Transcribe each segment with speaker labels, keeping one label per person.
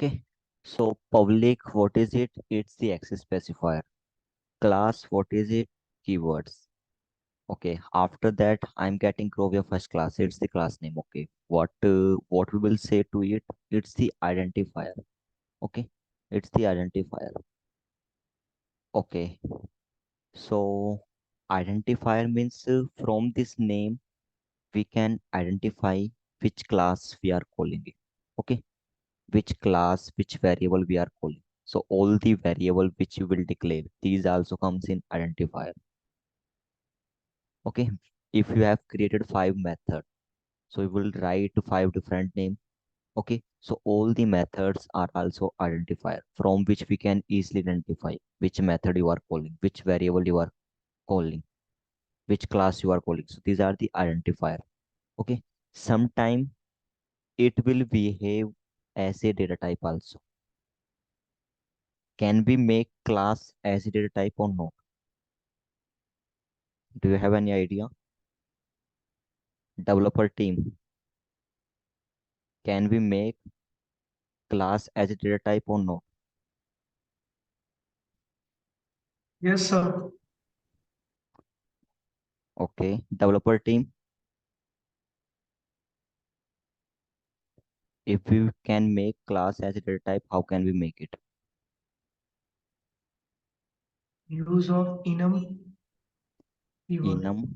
Speaker 1: Okay. So public, what is it? It's the access specifier. Class, what is it? Keywords. Okay. After that, I'm getting Crovia first class. It's the class name. Okay. What we will say to it? It's the identifier. Okay. It's the identifier. Okay. So identifier means from this name we can identify which class we are calling it. Okay. Which class, which variable we are calling. So all the variable which you will declare, these also comes in identifier. Okay. If you have created five method, so you will write five different name. Okay. So all the methods are also identifier from which we can easily identify which method you are calling, which variable you are calling, which class you are calling. So these are the identifier. Okay. Sometime it will behave as a data type also. Can we make class as a data type or not? Do you have any idea? Developer team, can we make class as a data type or not?
Speaker 2: Yes, sir.
Speaker 1: Okay. Developer team, if we can make class as a data type, how can we make it?
Speaker 2: Use of enum keyword.
Speaker 1: Enum,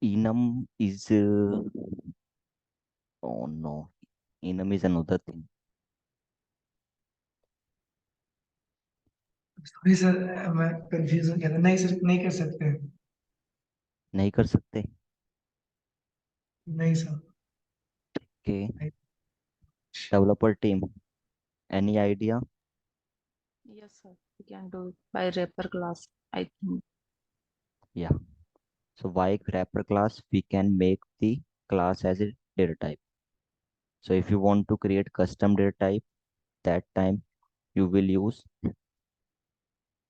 Speaker 1: enum is, oh no, enum is another thing.
Speaker 2: Sorry sir, मैं confuse हो गया था। नहीं sir, नहीं कर सकते।
Speaker 1: नहीं कर सकते.
Speaker 2: नहीं सर।
Speaker 1: Okay.
Speaker 2: नहीं।
Speaker 1: Developer team, any idea?
Speaker 3: Yes, sir. We can do it by wrapper class, I think.
Speaker 1: Yeah. So by wrapper class, we can make the class as a data type. So if you want to create custom data type, that time you will use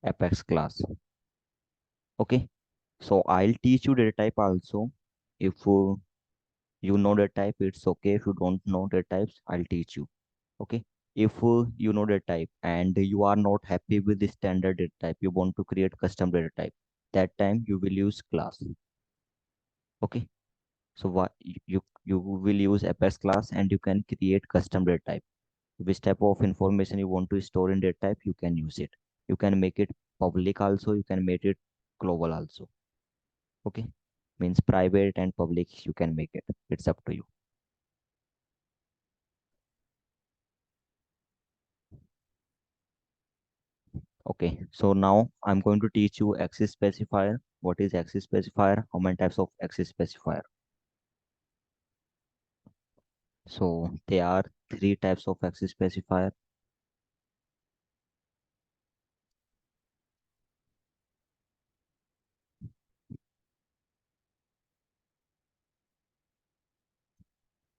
Speaker 1: apex class. Okay. So I'll teach you data type also. If you know data type, it's okay. If you don't know data types, I'll teach you. Okay. If you know data type and you are not happy with the standard data type, you want to create custom data type. That time you will use class. Okay. So what you will use Apex class and you can create custom data type. Which type of information you want to store in data type, you can use it. You can make it public also. You can make it global also. Okay. Means private and public you can make it. It's up to you. Okay. So now I'm going to teach you access specifier. What is access specifier? How many types of access specifier? So there are three types of access specifier,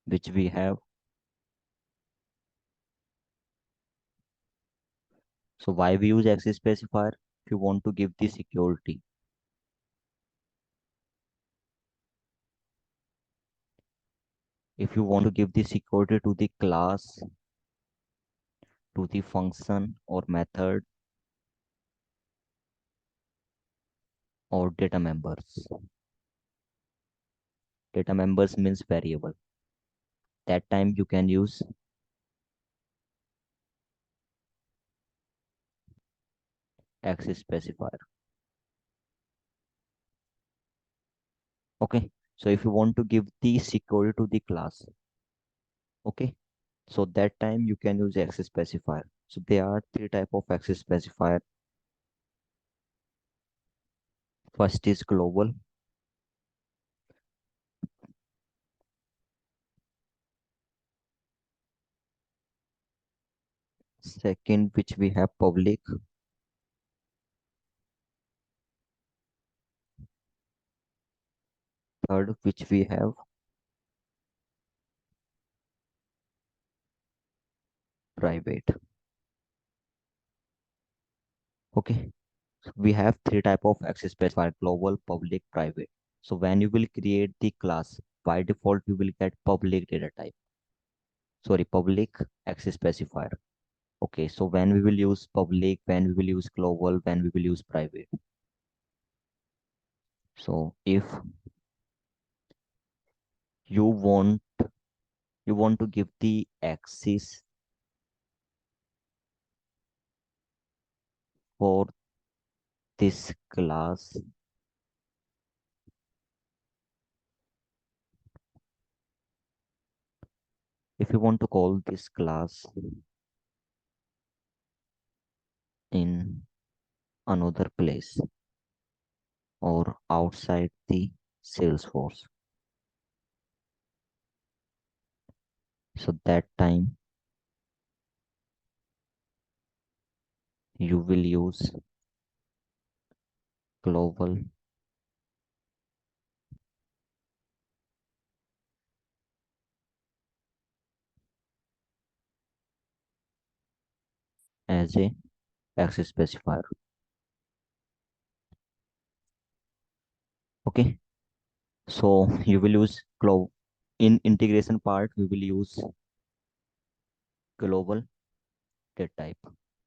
Speaker 1: which we have. So why we use access specifier? If you want to give the security, if you want to give the security to the class, to the function or method or data members. Data members means variable. That time you can use access specifier. Okay. So if you want to give the security to the class, okay, so that time you can use access specifier. So there are three type of access specifier. First is global. Second, which we have public. Third, which we have private. Okay. So we have three type of access specifier: global, public, private. So when you will create the class, by default you will get public data type. Sorry, public access specifier. Okay, so when we will use public, when we will use global, when we will use private. So if you want to give the access for this class, if you want to call this class in another place or outside the salesforce, so that time you will use global as a access specifier. Okay, so you will use in integration part we will use global data type,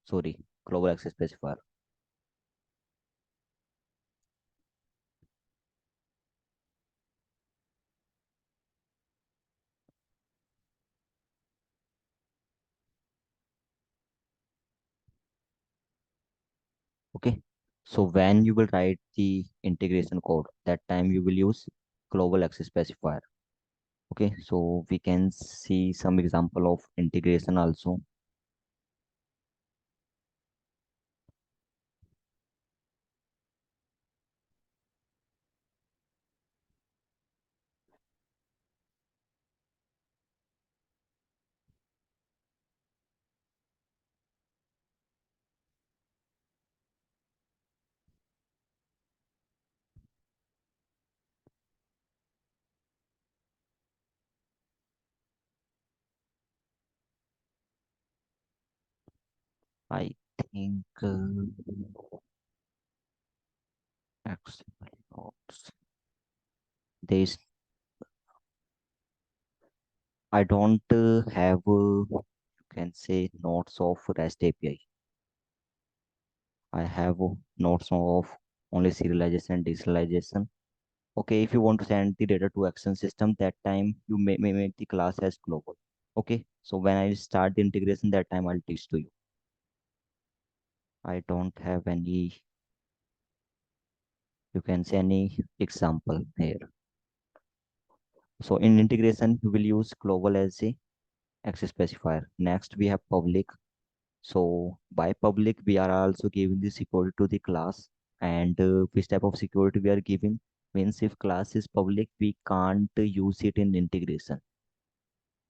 Speaker 1: sorry, global access specifier. Okay, so when you will write the integration code, that time you will use global access specifier. Okay, so we can see some example of integration also. I think XML nodes. This I don't have you can say nodes of REST API. I have nodes of only serialization and deserialization. Okay, if you want to send the data to action system, that time you may make the class as global. Okay, so when I start the integration, that time I'll teach to you. I don't have any, you can say any example here. So in integration, we will use global as a access specifier. Next, we have public. So by public, we are also giving the security to the class, and which type of security we are giving means if class is public, we can't use it in integration.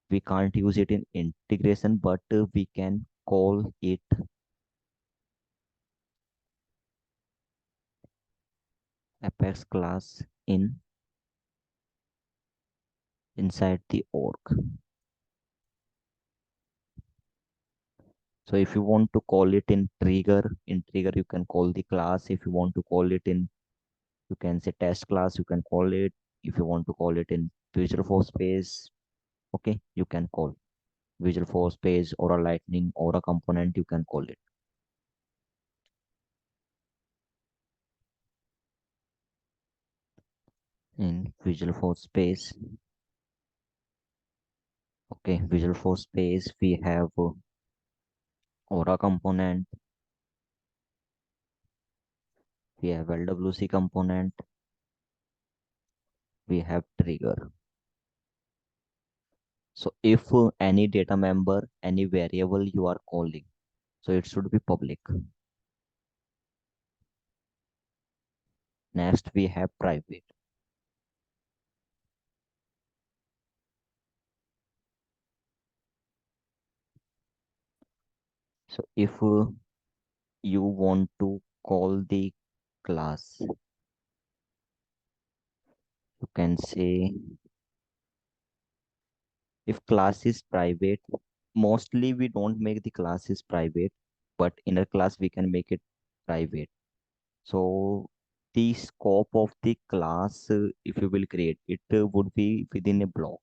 Speaker 1: We can't use it in integration, but we can call it apex class in inside the org. So if you want to call it in trigger you can call the class. If you want to call it in, you can say test class, you can call it. If you want to call it in visual force space, okay, you can call visual force space or a lightning or a component, you can call it in visual force space. Okay, visual force space, we have aura component, we have LWC component, we have trigger. So if any data member, any variable you are calling, so it should be public. Next we have private. So if you want to call the class, you can say if class is private, mostly we don't make the classes private, but inner class we can make it private. So the scope of the class, if you will create it, would be within a block.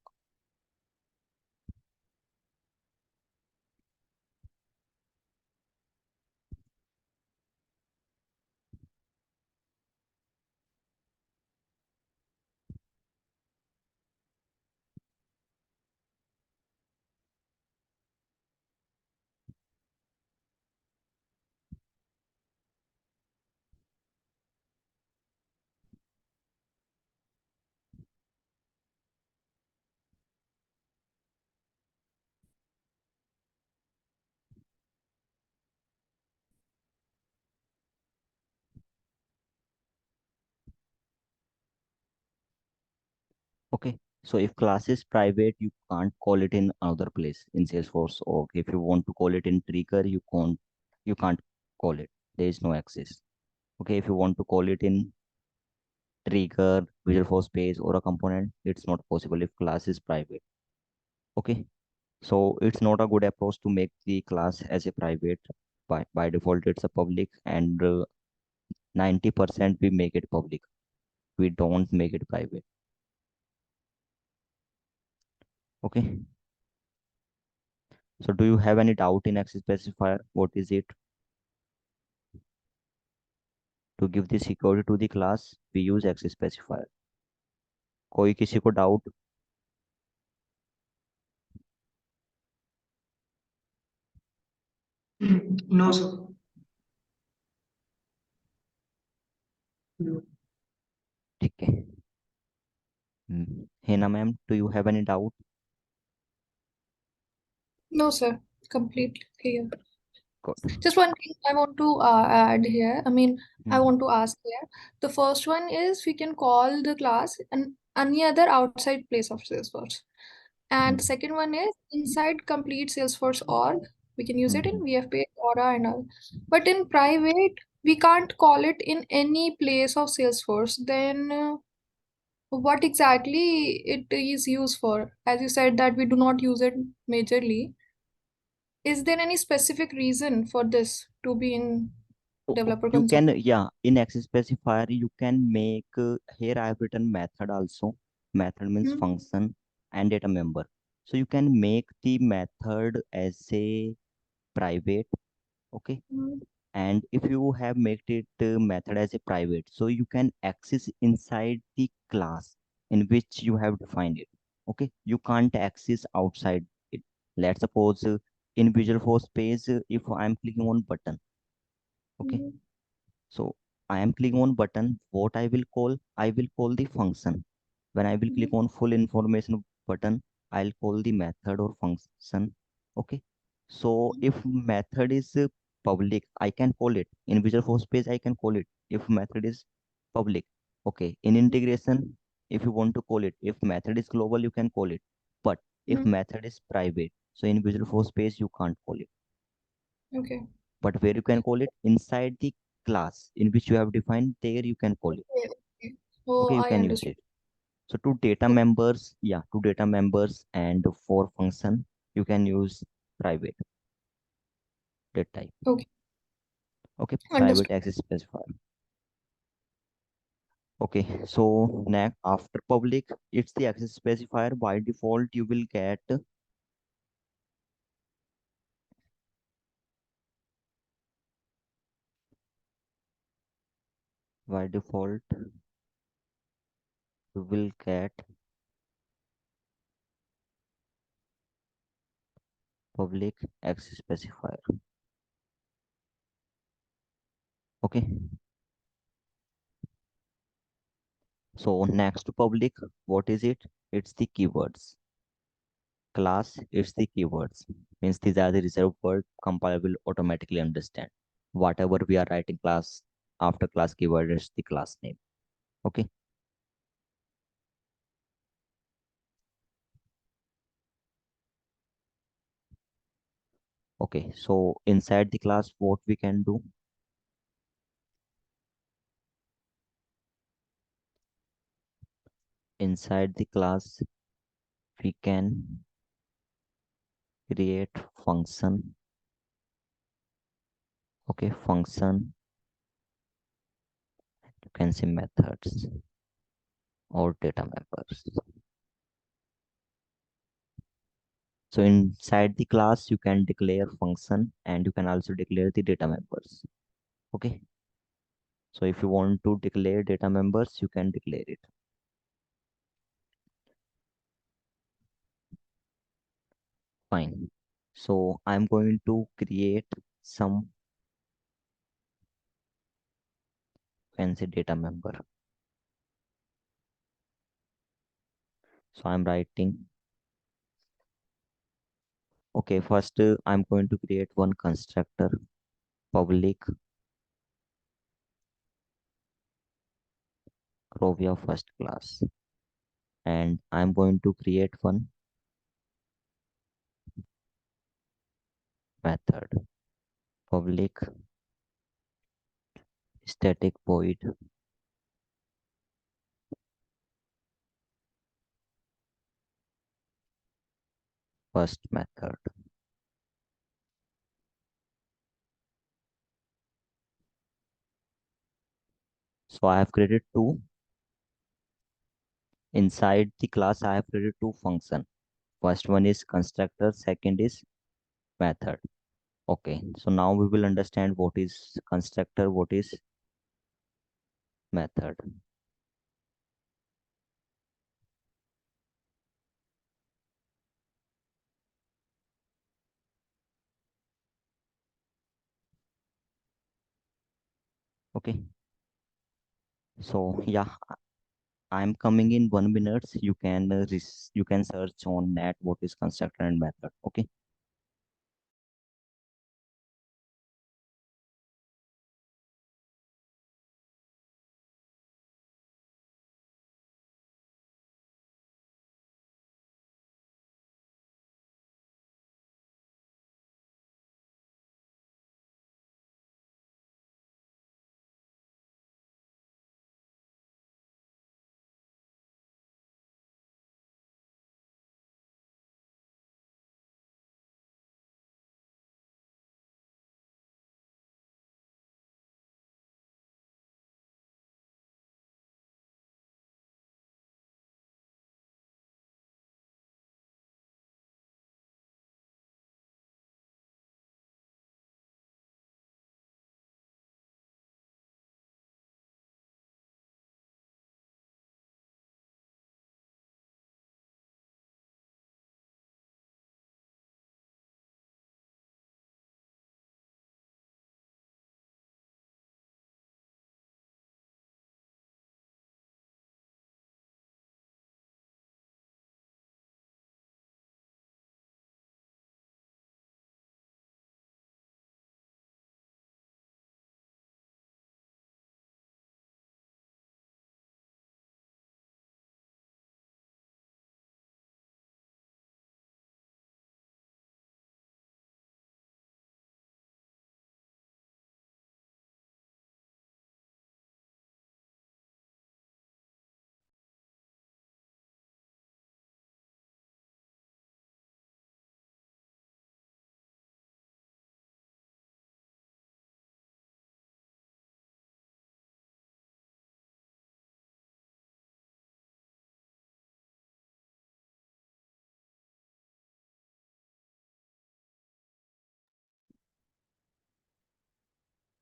Speaker 1: Okay, so if class is private, you can't call it in another place in Salesforce. Or if you want to call it in trigger, you can't call it. There is no access. Okay, if you want to call it in trigger, Visual Force page, or a component, it's not possible if class is private. Okay, so it's not a good approach to make the class as a private. By default, it's a public, and 90% we make it public. We don't make it private. Okay, so do you have any doubt in access specifier? What is it? To give the security to the class, we use access specifier. कोई किसी को doubt?
Speaker 2: No, sir.
Speaker 1: ठीक है. Hena ma'am, do you have any doubt?
Speaker 4: No, sir. Completely clear.
Speaker 1: Good.
Speaker 4: Just one thing I want to add here. I
Speaker 1: Hmm.
Speaker 4: want to ask here. The first one is we can call the class and any other outside place of Salesforce. And the
Speaker 1: Hmm.
Speaker 4: second one is inside complete Salesforce org. We can use it
Speaker 1: Hmm.
Speaker 4: in VFP, Aura, and all. But in private, we can't call it in any place of Salesforce. Then what exactly it is used for? As you said that we do not use it majorly. Is there any specific reason for this to be in developer
Speaker 1: You
Speaker 4: console?
Speaker 1: can, yeah, in access specifier you can make, here I have written method also. Method means
Speaker 4: Hmm.
Speaker 1: function and data member. So you can make the method as a private. Okay,
Speaker 4: Hmm.
Speaker 1: and if you have made it method as a private, so you can access inside the class in which you have defined it. Okay, you can't access outside it. Let's suppose in Visual Force page, if I'm clicking on button. Okay,
Speaker 4: Hmm.
Speaker 1: so I am clicking on button, what I will call the function. When I will
Speaker 4: Hmm.
Speaker 1: click on full information button, I'll call the method or function. Okay, so if method is public, I can call it in Visual Force page. I can call it if method is public. Okay, in integration, if you want to call it, if method is global, you can call it. But if
Speaker 4: Hmm.
Speaker 1: method is private, so in Visual Force page you can't call it.
Speaker 4: Okay.
Speaker 1: But where you can call it inside the class in which you have defined, there you can call it.
Speaker 4: Okay. Okay. Oh,
Speaker 1: Okay, you
Speaker 4: I
Speaker 1: can use
Speaker 4: understood.
Speaker 1: it. So to data
Speaker 4: Okay.
Speaker 1: members, yeah, to data members and for function, you can use private data type.
Speaker 4: Okay.
Speaker 1: Okay, private
Speaker 4: Understood.
Speaker 1: access specifier. Okay, so next after public, it's the access specifier. By default you will get, by default you will get public access specifier. Okay, so next to public, what is it? It's the keywords. Class, it's the keywords. Means these are the reserved word compiler will automatically understand. Whatever we are writing class, after class keyword is the class name. Okay. Okay. So inside the class, what we can do? Inside the class, we can create function. Okay, function can say methods or data members. So inside the class, you can declare function and you can also declare the data members. Okay. So if you want to declare data members, you can declare it. Fine. So I'm going to create some fancy data member. So I'm writing. Okay, first I'm going to create one constructor, public Rovia first class, and I'm going to create one method, public static void first method. So I have created two. Inside the class, I have created two functions. First one is constructor, second is method. Okay, so now we will understand what is constructor, what is method. Okay, so yeah, I'm coming in 1 minute. You can you can search on net what is constructor and method. Okay.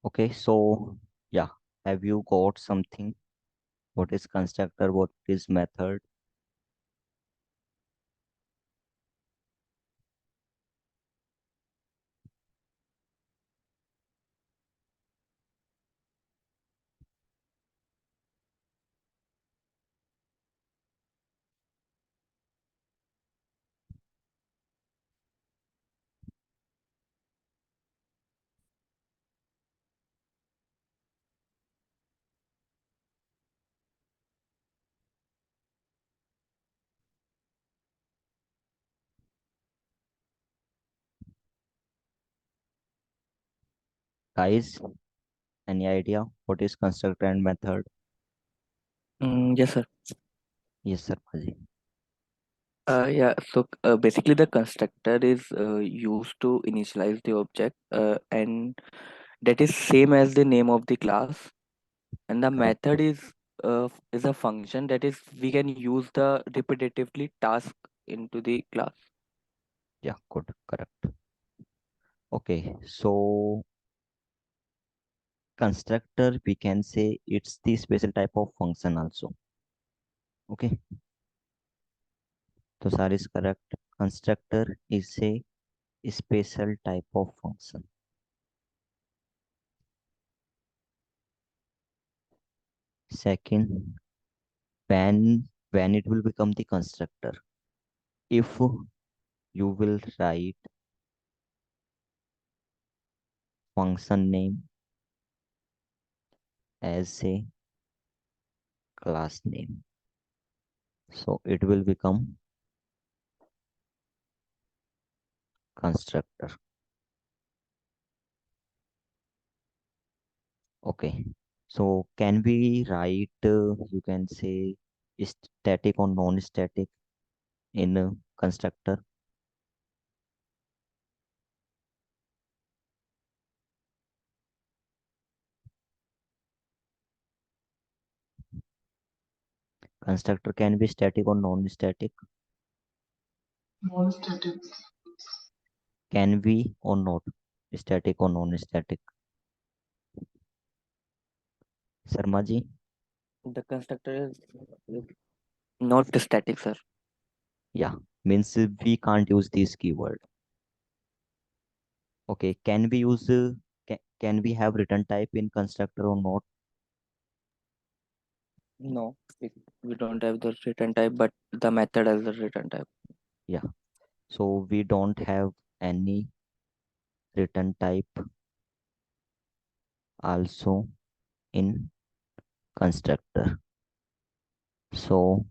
Speaker 1: Okay, so yeah, have you got something? What is constructor? What is method? Guys, any idea what is constructor and method?
Speaker 5: Yes, sir.
Speaker 1: Yes, sir. Bhaji.
Speaker 5: Yeah, so basically the constructor is used to initialize the object and that is same as the name of the class. And the
Speaker 1: Correct.
Speaker 5: method is a function that is we can use the repetitively task into the class.
Speaker 1: Yeah, good. Correct. Okay, so constructor, we can say it's the special type of function also. Okay, so sir is correct. Constructor is a special type of function. Second, when it will become the constructor, if you will write function name as a class name, so it will become constructor. Okay, so can we write, you can say, static or non-static in a constructor? Constructor can be static or non-static.
Speaker 2: Non-static.
Speaker 1: Can we or not? Static or non-static? Sharma ji?
Speaker 5: The constructor is not static, sir.
Speaker 1: Yeah, means we can't use this keyword. Okay, can we use, can we have return type in constructor or not?
Speaker 5: No, we don't have the return type, but the method has the return type.
Speaker 1: Yeah, so we don't have any return type also in constructor. So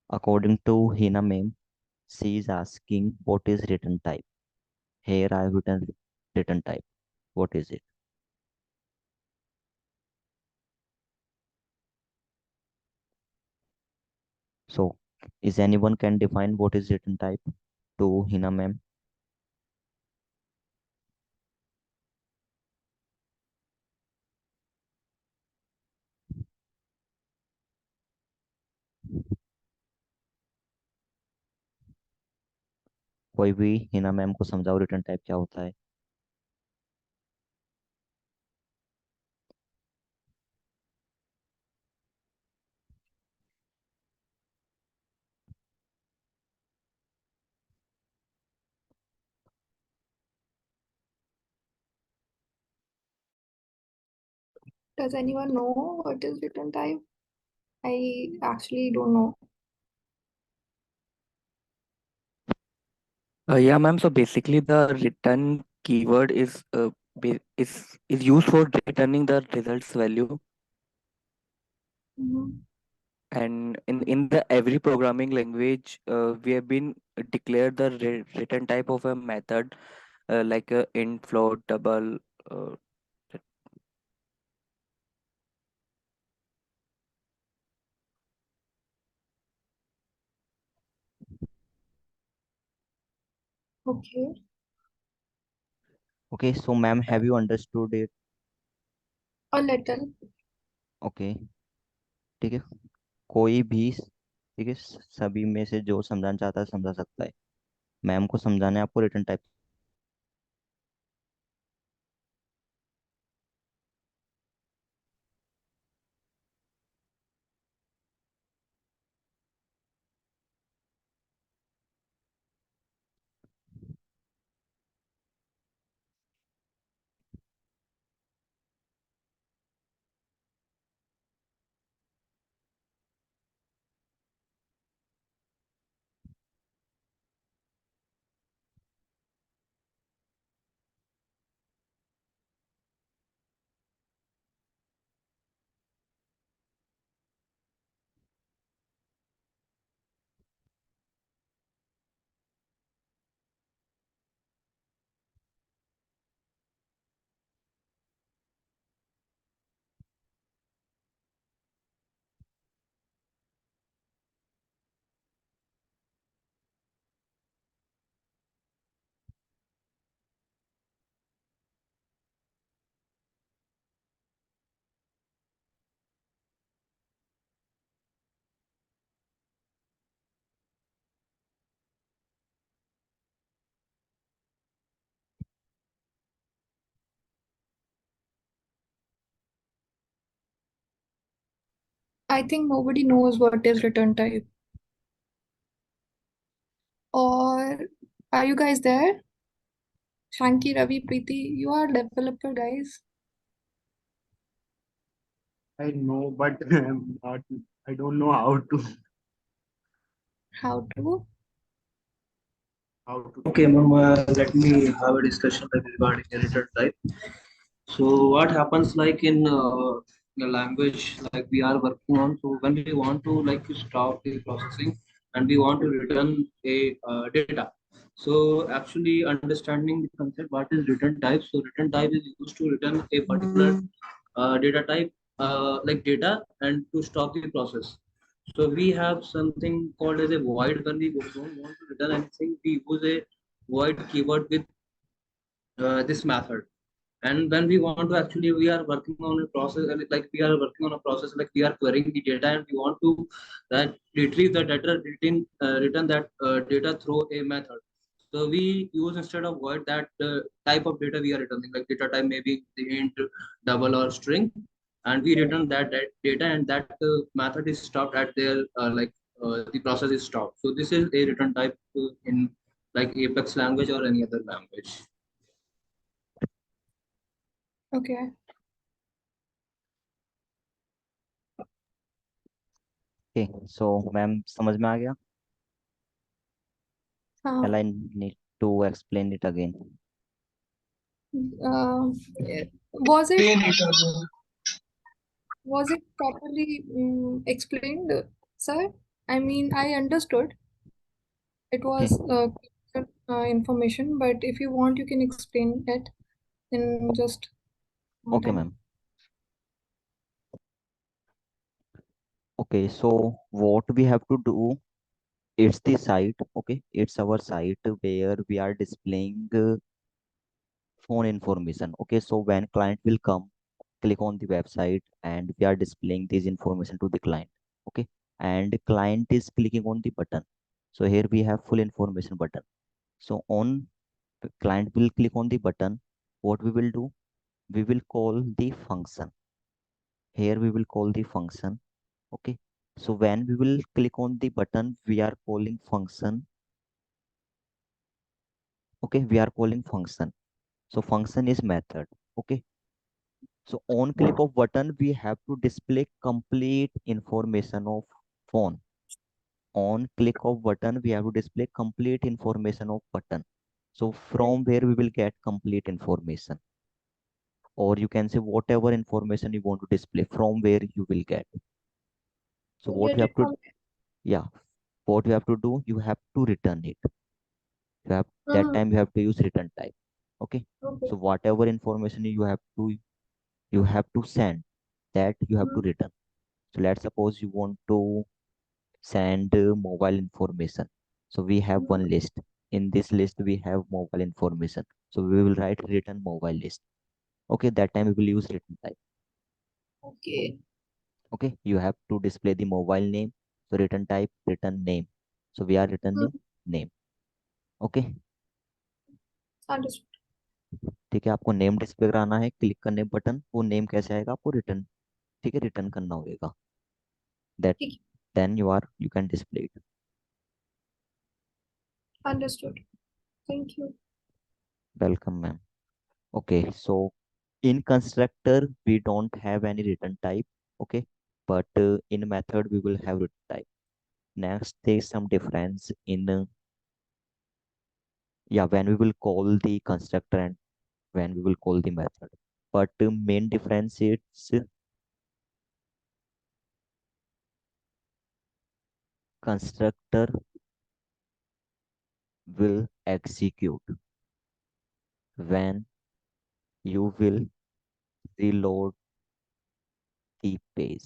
Speaker 1: according to Hina ma'am, she is asking what is return type. Here I have written return type. What is it? So is anyone can define what is return type to Hina ma'am? कोई भी Hina ma'am को समझाओ return type क्या होता है.
Speaker 4: Does anyone know what is return type? I actually don't know.
Speaker 5: Yeah, ma'am. So basically, the return keyword is used for returning the results value,
Speaker 4: Mhm.
Speaker 5: and in the every programming language, we have been declared the return type of a method, like a int, float, double. Uh,
Speaker 4: Okay,
Speaker 1: Okay, so ma'am, have you understood it?
Speaker 4: a little.
Speaker 1: Okay, ठीक है. कोई भी, ठीक है, सभी में से जो समझाना चाहता है समझा सकता है. मैम को समझाना है आपको return type.
Speaker 4: I think nobody knows what is return type. Or are you guys there? Shanki, Ravi, Preeti, you are developer guys.
Speaker 6: I know, but I'm not, I don't know how to
Speaker 4: How to?
Speaker 6: how to.
Speaker 7: Okay, ma'am, let me have a discussion like regarding the return type. So what happens like in the language like we are working on? So when we want to like stop the processing and we want to return a data. So actually understanding the concept what is return type. So return type is used to return a particular data type like data and to stop the process. So we have something called as a void when we don't want to return anything. We use a void keyword with this method. And when we want to actually we are working on a process like we are working on a process like we are querying the data and we want to that retrieve the data return that data through a method. So we use instead of void that type of data we are returning like data type maybe the int double or string, and we return that data and that method is stopped at their the process is stopped. So this is a return type in like Apex language or any other language.
Speaker 4: Okay.
Speaker 1: Okay, so ma'am समझ में आ गया?
Speaker 4: हाँ.
Speaker 1: Shall I need to explain it again?
Speaker 4: Was it
Speaker 2: Explain it again.
Speaker 4: properly explained, sir? I mean, I understood. It
Speaker 1: Okay,
Speaker 4: was information, but if you want, you can explain it in just one
Speaker 1: okay,
Speaker 4: time.
Speaker 1: ma'am. Okay, so what we have to do, it's the site, okay, it's our site where we are displaying phone information. Okay, so when client will come, click on the website and we are displaying this information to the client. Okay, and client is clicking on the button. So here we have full information button. So on client will click on the button. What we will do? We will call the function. Here we will call the function. Okay, so when we will click on the button, we are calling function. Okay, we are calling function. So function is method. Okay, so on click of button, we have to display complete information of phone. On click of button, we have to display complete information of button. So from where we will get complete information, or you can say whatever information you want to display from where you will get. So what
Speaker 4: Get
Speaker 1: you
Speaker 4: it
Speaker 1: have to,
Speaker 4: from.
Speaker 1: yeah, what you have to do, you have to return it. You have that
Speaker 4: Uh-huh.
Speaker 1: time you have to use return type. Okay,
Speaker 4: Okay.
Speaker 1: so whatever information you have to send, that you have to
Speaker 4: Mhm.
Speaker 1: return. So let's suppose you want to send mobile information. So we have
Speaker 4: Mhm.
Speaker 1: one list. In this list, we have mobile information. So we will write return mobile list. Okay, that time we will use return type.
Speaker 4: Okay.
Speaker 1: Okay, you have to display the mobile name. So return type, return name. So we are returning
Speaker 4: Mhm.
Speaker 1: name. Okay,
Speaker 4: Understood.
Speaker 1: ठीक है, आपको name display कराना है, click करने button, वो name कैसे आएगा आपको रिटर्न, ठीक है, रिटर्न करना होगा, that
Speaker 4: ठीक.
Speaker 1: then you can display it.
Speaker 4: Understood. Thank you.
Speaker 1: Welcome, ma'am. Okay, so in constructor we don't have any return type. Okay, but in method we will have return type. Next there is some difference in yeah, when we will call the constructor and when we will call the method, but main difference is constructor will execute when you will reload the page.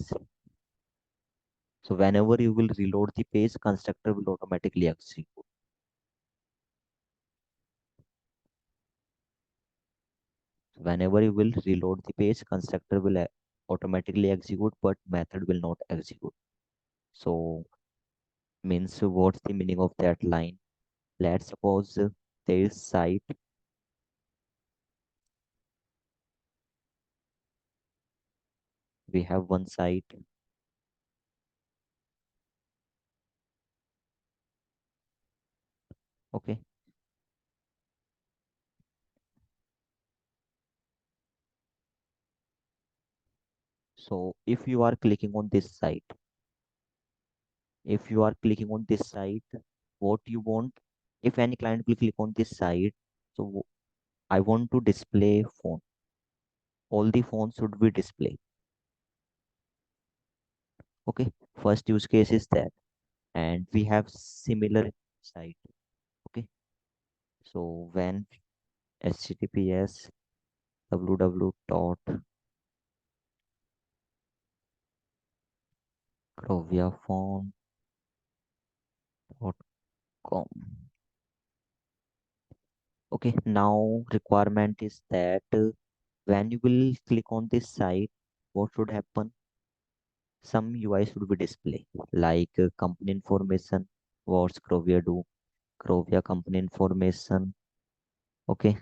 Speaker 1: So whenever you will reload the page, constructor will automatically execute. Whenever you will reload the page, constructor will automatically execute, but method will not execute. So means what's the meaning of that line? Let's suppose there is site. We have one site Okay, so if you are clicking on this site, if you are clicking on this site, what you want, if any client will click on this site, so I want to display phone. All the phones should be displayed. Okay, first use case is that, and we have similar site. Okay, so when https www.croviaphone.com, okay, now requirement is that when you will click on this site, what should happen? Some UI should be displayed, like company information, what's Crovia do, Crovia company information, okay,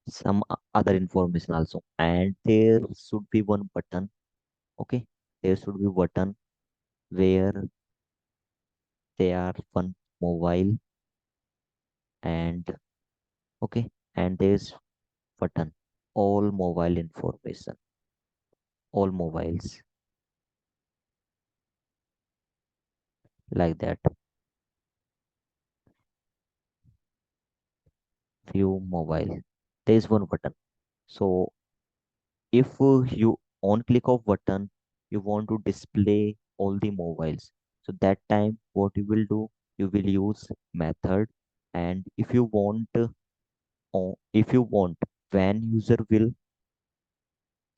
Speaker 1: some other information also, and there should be one button, okay, there should be button where they are one mobile, and okay, and there's button all mobile information, all mobiles, like that, view mobile, there's one button. So if you on click of button, you want to display all the mobiles, so that time what you will do, you will use method. And if you want if you want, when user will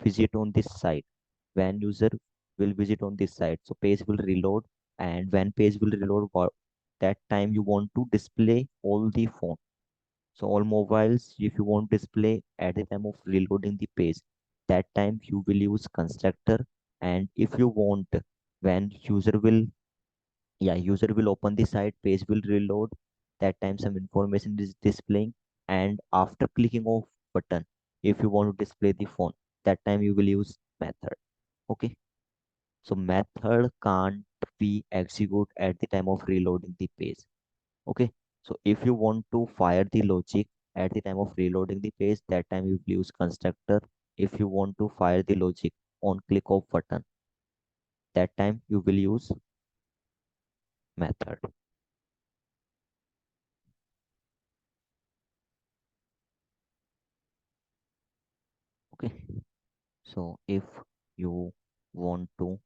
Speaker 1: visit on this site, when user will visit on this site, so page will reload, and when page will reload, that time you want to display all the phone, so all mobiles, if you want display at the time of reloading the page, that time you will use constructor. And if you want, when user will, yeah, user will open the site, page will reload, that time some information is displaying, and after clicking off button, if you want to display the phone, that time you will use method. Okay, so method can't be execute at the time of reloading the page. Okay, so if you want to fire the logic at the time of reloading the page, that time you will use constructor. If you want to fire the logic on click of button, that time you will use method. Okay, so if you want to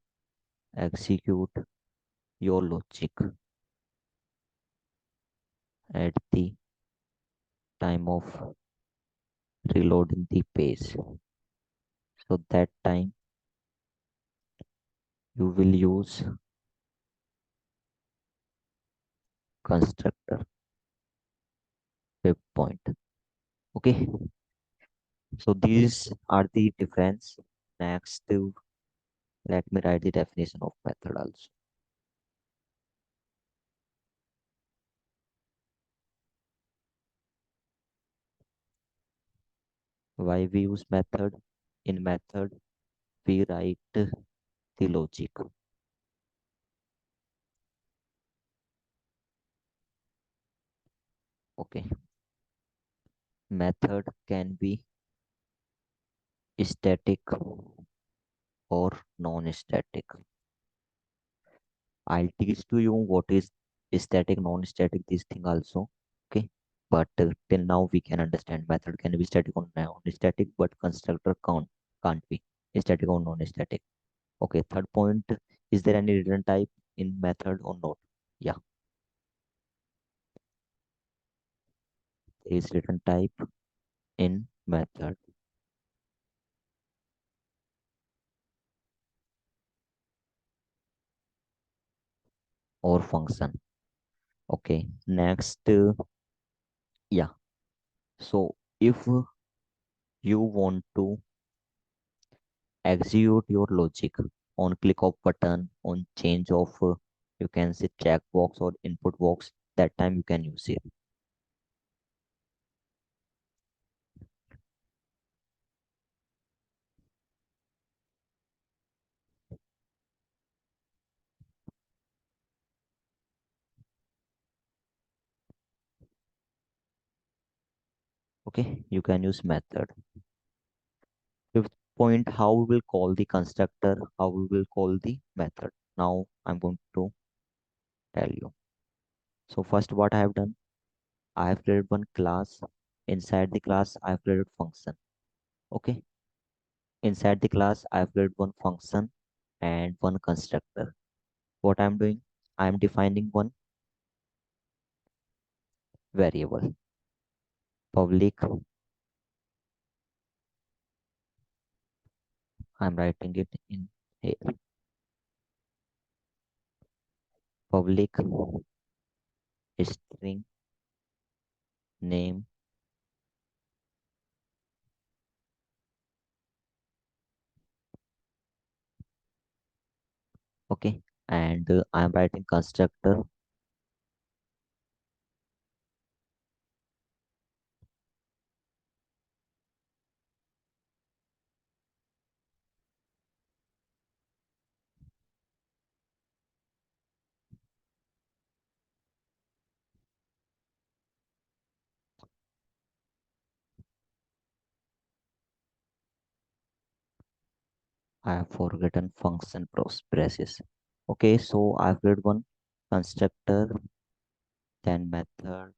Speaker 1: execute your logic at the time of reloading the page, so that time you will use constructor web point. Okay, so these are the difference. Next, let me write the definition of method also. Why we use method? In method, we write the logic. Okay. Method can be static or non-static. I'll teach to you what is static, non-static, this thing also. Okay. But till now we can understand method can be static or non-static, but constructor can't be static or non-static. Okay. Third point, is there any return type in method or not? Yeah, there is return type in method or function. Okay. Next, yeah. So if you want to execute your logic on click of button, on change of you can say checkbox or input box, that time you can use it. Okay, you can use method. Fifth point, how we will call the constructor, how we will call the method. Now I'm going to tell you. So first what I have done, I have created one class. Inside the class, I have created function. Okay. Inside the class, I have created one function and one constructor. What I'm doing, I'm defining one variable, public. I'm writing it in here, public string name. Okay. And I'm writing constructor. I have forgotten function braces. Okay, so I've created one constructor, then method,